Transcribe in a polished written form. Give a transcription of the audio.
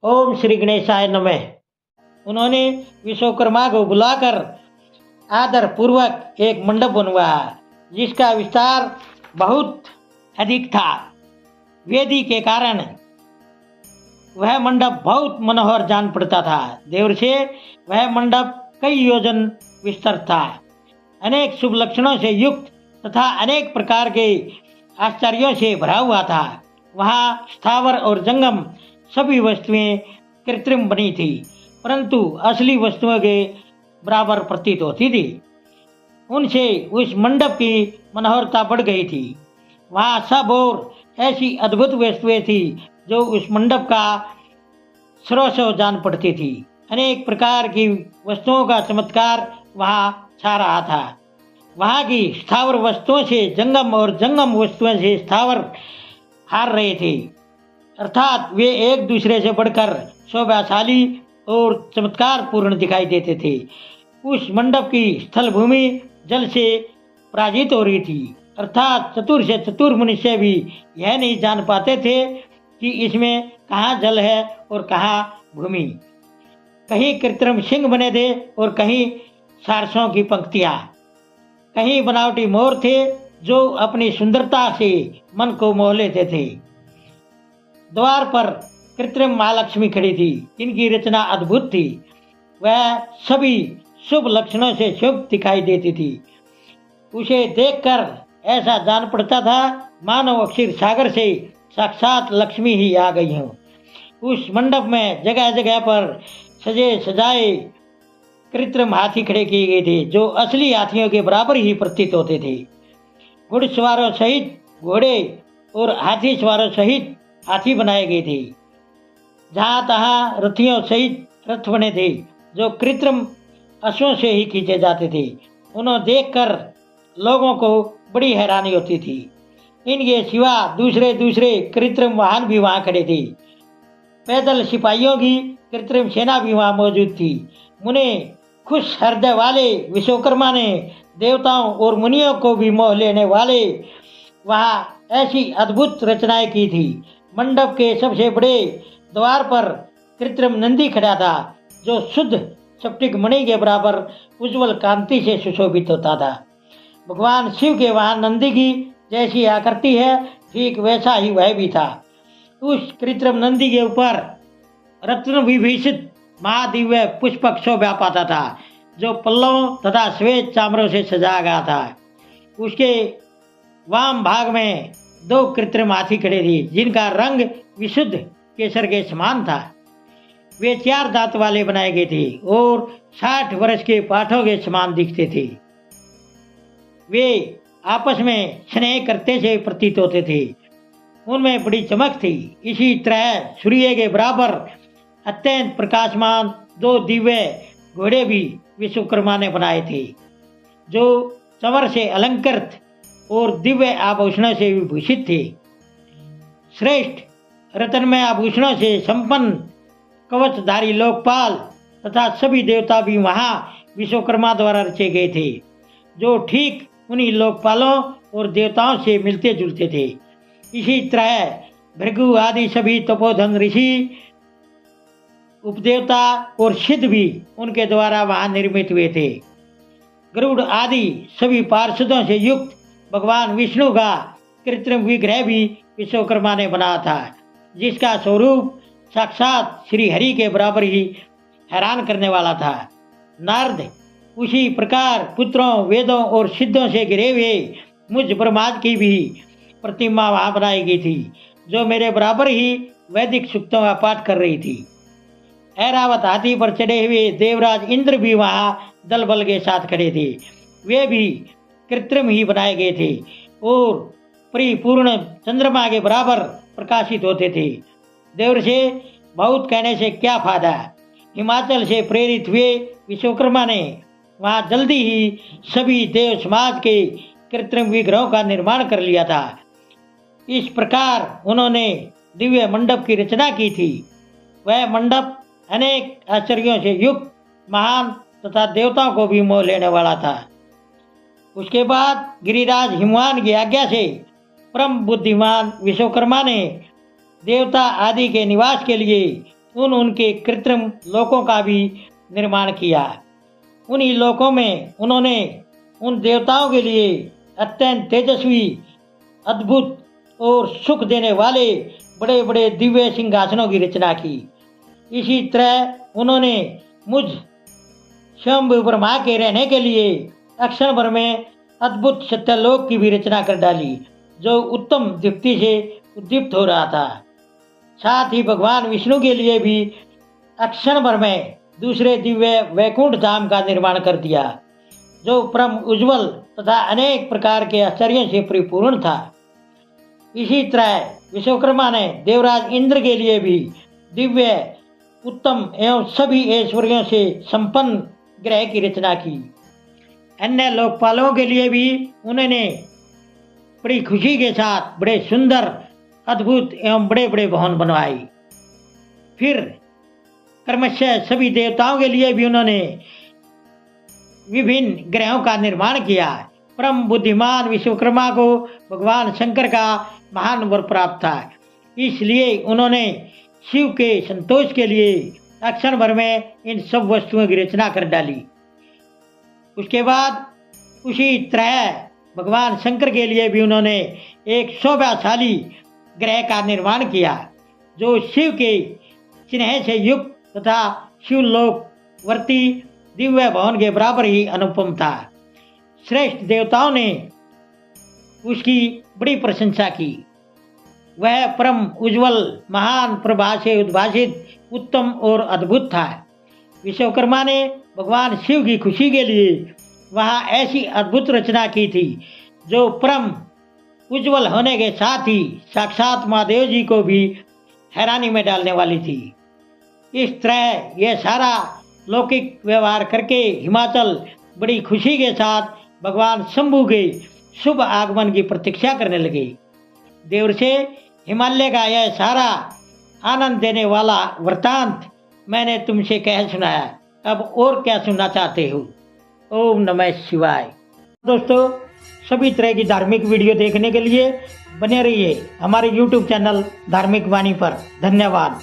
ओम श्री गणेशाय नमः। उन्होंने विश्वकर्मा को बुलाकर आदर पूर्वक एक मंडप बनवाया, जिसका विस्तार बहुत अधिक था। वेदी के कारण वह मंडप बहुत मनोहर जान पड़ता था। देवर से वह मंडप कई योजन विस्तृत था, अनेक शुभ लक्षणों से युक्त तथा अनेक प्रकार के आश्चर्यों से भरा हुआ था। वहाँ स्थावर और जंगम सभी वस्तुएं कृत्रिम बनी थी, परंतु असली वस्तुओं के बराबर प्रतीत होती थी। उनसे उस मंडप की मनोहरता बढ़ गई थी। वहाँ सब और ऐसी अद्भुत वस्तुएं थी जो उस मंडप का स्रोत जान पड़ती थी। अनेक प्रकार की वस्तुओं का चमत्कार वहाँ छा रहा था। वहाँ की स्थावर वस्तुओं से जंगम और जंगम वस्तुओं से स्थावर हार रहे थे, अर्थात वे एक दूसरे से बढ़कर शोभाशाली और चमत्कार पूर्ण दिखाई देते थे। उस मंडप की स्थल भूमि जल से पराजित हो रही थी, अर्थात चतुर से चतुर मनुष्य भी यह नहीं जान पाते थे कि इसमें कहाँ जल है और कहाँ भूमि। कहीं कृत्रिम सिंह बने थे और कहीं सारसों की पंक्तियां, कहीं बनावटी मोर थे जो अपनी सुंदरता से मन को मोह लेते थे। द्वार पर कृत्रिम महालक्ष्मी खड़ी थी, इनकी रचना अद्भुत थी। वह सभी शुभ लक्षणों से शुभ दिखाई देती थी। उसे देखकर ऐसा जान पड़ता था मानो अक्षर सागर से साक्षात लक्ष्मी ही आ गई हो। उस मंडप में जगह जगह पर सजे सजाए कृत्रिम हाथी खड़े किए गए थे, जो असली हाथियों के बराबर ही प्रतीत होते थे। घुड़सवारों सहित घोड़े और हाथी सवारों सहित हाथी बनाए गए थे। जहाँ तहाँ रथियों सहित रथ बने थे, जो कृत्रिम अश्वों से ही खींचे जाते थे। उन्हें देखकर लोगों को बड़ी हैरानी होती थी। इनके सिवा दूसरे दूसरे कृत्रिम वाहन भी वहाँ खड़े थे। पैदल सिपाहियों की कृत्रिम सेना भी वहाँ मौजूद थी। मुने खुश हृदय वाले विश्वकर्मा ने देवताओं और मुनियों को भी मोह लेने वाले वहाँ ऐसी अद्भुत रचनाएं की थी। मंडप के सबसे बड़े द्वार पर कृत्रिम नंदी खड़ा था, जो शुद्ध स्फटिक मणि के बराबर उज्जवल कांति से सुशोभित होता था। भगवान शिव के वहाँ नंदी की जैसी आकृति है, ठीक वैसा ही वह भी था। उस कृत्रिम नंदी के ऊपर रत्न विभूषित महादिव्य पुष्पक शोभा पाता था, जो पल्लवों तथा श्वेत चामरों से सजाया गया था। उसके वाम भाग में दो कृत्रिम हाथी खड़े थे, जिनका रंग विशुद्ध केसर के समान था। वे 4 दांत वाले बनाए गए थे और 60 वर्ष के पाठों के समान दिखते थे। वे आपस में स्नेह करते से प्रतीत होते थे। उनमें बड़ी चमक थी। इसी तरह सूर्य के बराबर अत्यंत प्रकाशमान 2 दिव्य घोड़े भी विश्वकर्मा ने बनाए थे, जो चंवर से अलंकृत और दिव्य आभूषणों से विभूषित थे। श्रेष्ठ रत्नमय आभूषणों से संपन्न कवचधारी लोकपाल तथा सभी देवता भी वहाँ विश्वकर्मा द्वारा रचे गए थे, जो ठीक उन्हीं लोकपालों और देवताओं से मिलते जुलते थे। इसी तरह भृगु आदि सभी तपोधन ऋषि, उपदेवता और सिद्ध भी उनके द्वारा वहाँ निर्मित हुए थे। गरुड़ आदि सभी पार्षदों से युक्त भगवान विष्णु का कृत्रिम विग्रह भी विश्वकर्मा ने बनाया था, जिसका स्वरूप साक्षात श्री हरि के बराबर ही हैरान करने वाला था। नारद उसी प्रकार पुत्रों, वेदों और सिद्धों से घिरे हुए मुझ ब्रह्माद की भी प्रतिमा वहाँ बनाई गई थी, जो मेरे बराबर ही वैदिक सूक्तों का पाठ कर रही थी। ऐरावत हाथी पर चढ़े हुए देवराज इंद्र भी वहाँ दल बल के साथ खड़े थे। वे भी कृत्रिम ही बनाए गए थे और परिपूर्ण चंद्रमा के बराबर प्रकाशित होते थे। देवर से बहुत कहने से क्या फायदा। हिमाचल से प्रेरित हुए विश्वकर्मा ने वहाँ जल्दी ही सभी देव समाज के कृत्रिम विग्रहों का निर्माण कर लिया था। इस प्रकार उन्होंने दिव्य मंडप की रचना की थी। वह मंडप अनेक आश्चर्यों से युक्त, महान तथा देवताओं को भी मोह लेने वाला था। उसके बाद गिरिराज हिमवान की आज्ञा से परम बुद्धिमान विश्वकर्मा ने देवता आदि के निवास के लिए उनके कृत्रिम लोकों का भी निर्माण किया। उन्हीं लोकों में उन्होंने उन देवताओं के लिए अत्यंत तेजस्वी, अद्भुत और सुख देने वाले बड़े बड़े दिव्य सिंहासनों की रचना की। इसी तरह उन्होंने मुझ स्वयं ब्रह्मा के रहने के लिए अक्षर भर में अद्भुत सत्यलोक की भी रचना कर डाली, जो उत्तम दीप्ति से उद्दीप्त हो रहा था। साथ ही भगवान विष्णु के लिए भी अक्षर भर में दूसरे दिव्य वैकुंठ धाम का निर्माण कर दिया, जो परम उज्जवल तथा अनेक प्रकार के आश्चर्यों से परिपूर्ण था। इसी तरह विश्वकर्मा ने देवराज इंद्र के लिए भी दिव्य, उत्तम एवं सभी ऐश्वर्यों से संपन्न ग्रह की रचना की। अन्य लोकपालों के लिए भी उन्होंने बड़ी खुशी के साथ बड़े सुंदर, अद्भुत एवं बड़े बड़े भवन बनवाए। फिर क्रमशः सभी देवताओं के लिए भी उन्होंने विभिन्न ग्रहों का निर्माण किया। परम बुद्धिमान विश्वकर्मा को भगवान शंकर का महान वर प्राप्त था, इसलिए उन्होंने शिव के संतोष के लिए अक्षर भर में इन सब वस्तुओं की रचना कर डाली। उसके बाद उसी तरह भगवान शंकर के लिए भी उन्होंने एक शोभाशाली ग्रह का निर्माण किया, जो शिव के चिन्ह से युक्त तथा शिवलोकवर्ती दिव्य भवन के बराबर ही अनुपम था। श्रेष्ठ देवताओं ने उसकी बड़ी प्रशंसा की। वह परम उज्जवल, महान प्रभा से उद्भासित, उत्तम और अद्भुत था। विश्वकर्मा ने भगवान शिव की खुशी के लिए वहाँ ऐसी अद्भुत रचना की थी, जो परम उज्जवल होने के साथ ही साक्षात महादेव जी को भी हैरानी में डालने वाली थी। इस तरह यह सारा लौकिक व्यवहार करके हिमाचल बड़ी खुशी के साथ भगवान शंभु के शुभ आगमन की प्रतीक्षा करने लगे। देवर्षि, हिमालय का यह सारा आनंद देने वाला वृतांत मैंने तुमसे कह सुनाया, अब और क्या सुनना चाहते हो? ओम नमः शिवाय। दोस्तों, सभी तरह की धार्मिक वीडियो देखने के लिए बने रहिए हमारे YouTube चैनल धार्मिक वाणी पर। धन्यवाद।